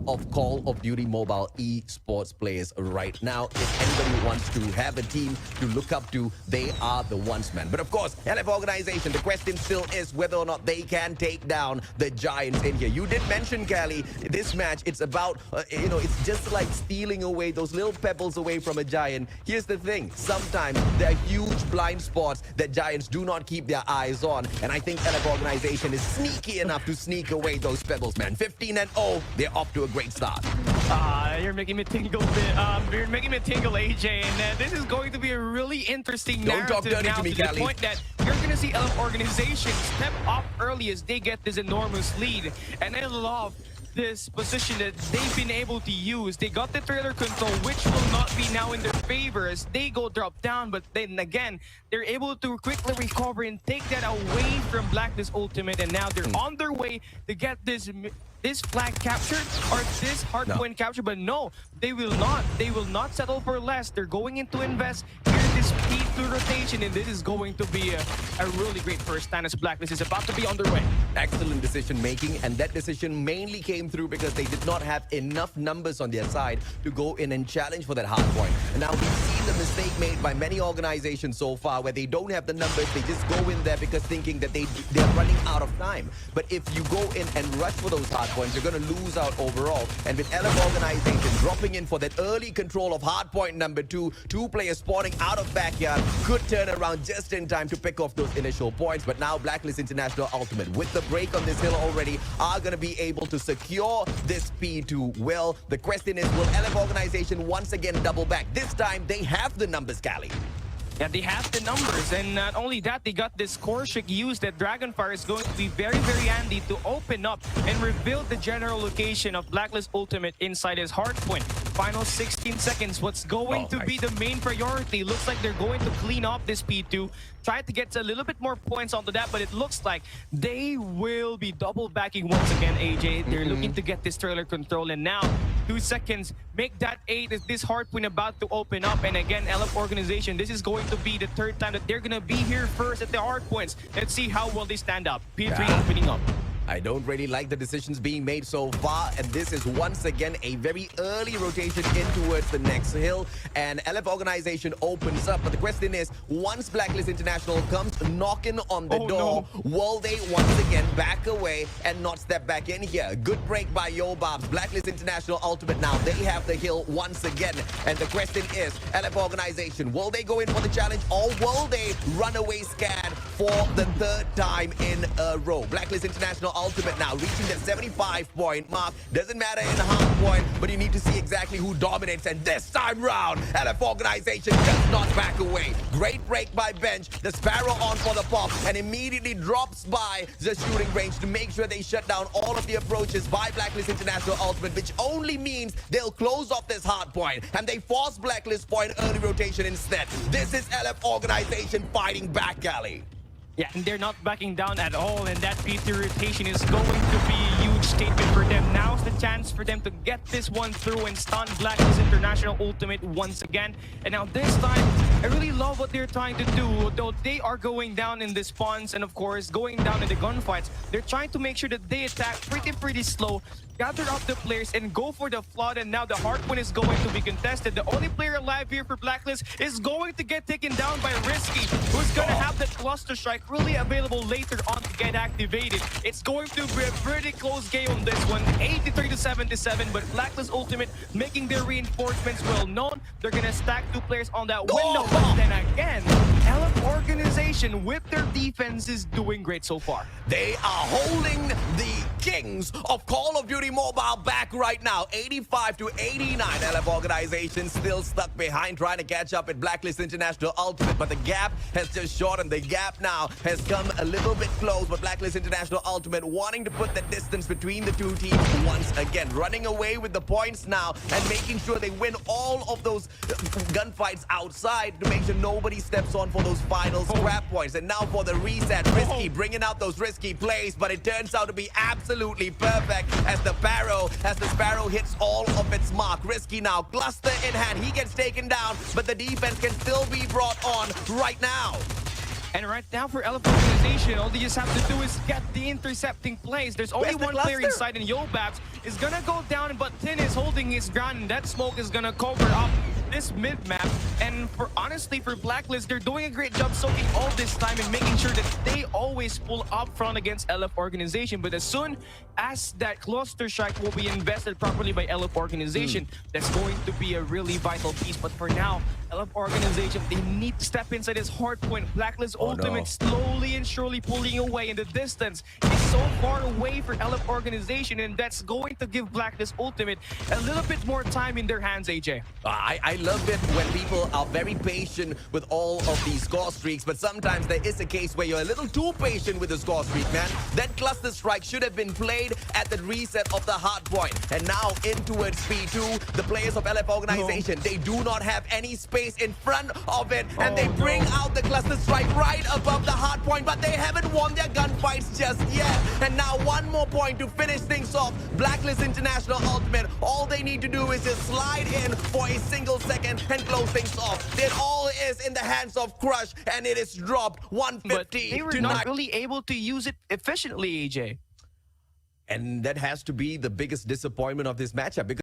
of Call of Duty Mobile esports players right now. If anybody wants to have a team to look up to, they are the ones, man. But of course, LF Organization, the question still is whether or not they can take down the Giants in here. You did mention, Callie, this match, it's about, it's just like stealing away those little pebbles away from a Giant. Here's the thing. Sometimes there are huge blind spots that Giants do not keep their eyes on. And I think LF Organization is sneaky enough to sneak away those pebbles, man. 15-0, they're off to a great start. You're making me tingle, you're making me tingle, AJ, and this is going to be a really interesting narrative now to the point that you're going to see LF Organization step up early as they get this enormous lead. And I love this position that they've been able to use. They got the trailer control, which will not be now in their favor as they go drop down, but then again, they're able to quickly recover and take that away from Blacklist Ultimate, and now they're on their way to get this flag captured or this hardpoint captured, but no, they will not. They will not settle for less. They're going in to invest. Here's this P2 rotation, and this is going to be a really great first stand as Blacklist is about to be on their way. Excellent decision making, and that decision mainly came through because they did not have enough numbers on their side to go in and challenge for that hardpoint. And now we've seen the mistake made by many organizations so far where they don't have the numbers, they just go in there because thinking that they're running out of time. But if you go in and rush for those hardpoints, you're going to lose out overall. And with LF Organization dropping in for that early control of hardpoint number 2, 2 players spawning out of backyard could turn around just in time to pick off those initial points. But now Blacklist International Ultimate, with the break on this hill already, are going to be able to secure this P2 well. The question is, will LF Organization once again double back? This time, they have the numbers, Callie. Yeah, they have the numbers, and not only that, they got this core trick used that Dragonfire is going to be very, very handy to open up and reveal the general location of Blacklist Ultimate inside his hardpoint. Final 16 seconds, what's going to be the main priority? Looks like they're going to clean up this P2, try to get a little bit more points onto that, but it looks like they will be double backing once again, AJ. They're looking to get this trailer control, and now 2 seconds, make that 8 is this hardpoint about to open up. And again, LF Organization, this is going to be the third time that they're gonna be here first at the hardpoints. Let's see how well they stand up. P3 opening up. I don't really like the decisions being made so far, and this is once again a very early rotation in towards the next hill, and LF Organization opens up. But the question is, once Blacklist International comes knocking on the door, will they once again back away and not step back in here? Good break by Yobabs. Blacklist International Ultimate now, they have the hill once again, and the question is, LF Organization, will they go in for the challenge, or will they run away Skerd for the 3rd time in a row? Blacklist International Ultimate now reaching the 75-point mark. Doesn't matter in half point, but you need to see exactly who dominates. And this time round, LF Organization does not back away. Great break by Bench. The Sparrow on for the pop and immediately drops by the shooting range to make sure they shut down all of the approaches by Blacklist International Ultimate, which only means they'll close off this hard point and they force Blacklist for an early rotation instead. This is LF Organization fighting back, Callie. Yeah, and they're not backing down at all, and that P3 rotation is going to be a huge statement for them. Now's the chance for them to get this one through and stun Blacklist International Ultimate once again. And now this time, I really love what they're trying to do. Though they are going down in the spawns and of course going down in the gunfights, they're trying to make sure that they attack pretty slow, gather up the players and go for the flood. And now the hardpoint is going to be contested. The only player alive here for Blacklist is going to get taken down by Risky, who's gonna have that cluster strike really available later on to get activated. It's going to be a pretty close game on this one, 83-77, but Blacklist Ultimate making their reinforcements well known. They're gonna stack 2 players on that window, but then again, LF Organization with their defense is doing great so far. They are holding the kings of Call of Duty Mobile back right now, 85-89. LF Organization still stuck behind, trying to catch up at Blacklist International Ultimate, but the gap has just shortened. The gap now has come a little bit close, but Blacklist International Ultimate wanting to put the distance between the 2 teams once again, running away with the points now and making sure they win all of those gunfights outside to make sure nobody steps on for those final scrap points. And now for the reset, Risky bringing out those risky plays, but it turns out to be absolutely perfect as the Sparrow hits all of its mark. Risky now, cluster in hand, he gets taken down, but the defense can still be brought on right now. And right now for LF Organization, all they just have to do is get the intercepting plays. There's only Where's the one player cluster? inside, and Yobabs is gonna go down, but Tin is holding his ground, and that smoke is gonna cover up this mid-map. And honestly, for Blacklist, they're doing a great job soaking all this time and making sure that they always pull up front against LF Organization. But as soon as that cluster strike will be invested properly by LF Organization, that's going to be a really vital piece. But for now, LF Organization, they need to step inside this hard point. Blacklist ultimate slowly and surely pulling away, in the distance is so far away for LF Organization, and that's going to give Blacklist ultimate a little bit more time in their hands, AJ. I love it when people are very patient with all of these score streaks, but sometimes there is a case where you're a little too patient with the score streak, man. That cluster strike should have been played at the reset of the hard point. And now in towards P2, the players of LF Organization, they do not have any space in front of it, and they bring out the cluster strike right above the hard point, but they haven't won their gunfights just yet. And now one more point to finish things off. Blacklist International Ultimate, all they need to do is just slide in for a single second and close things off. It all is in the hands of Crush, and it is dropped 150 But they were to not really able to use it efficiently, AJ. And that has to be the biggest disappointment of this matchup, because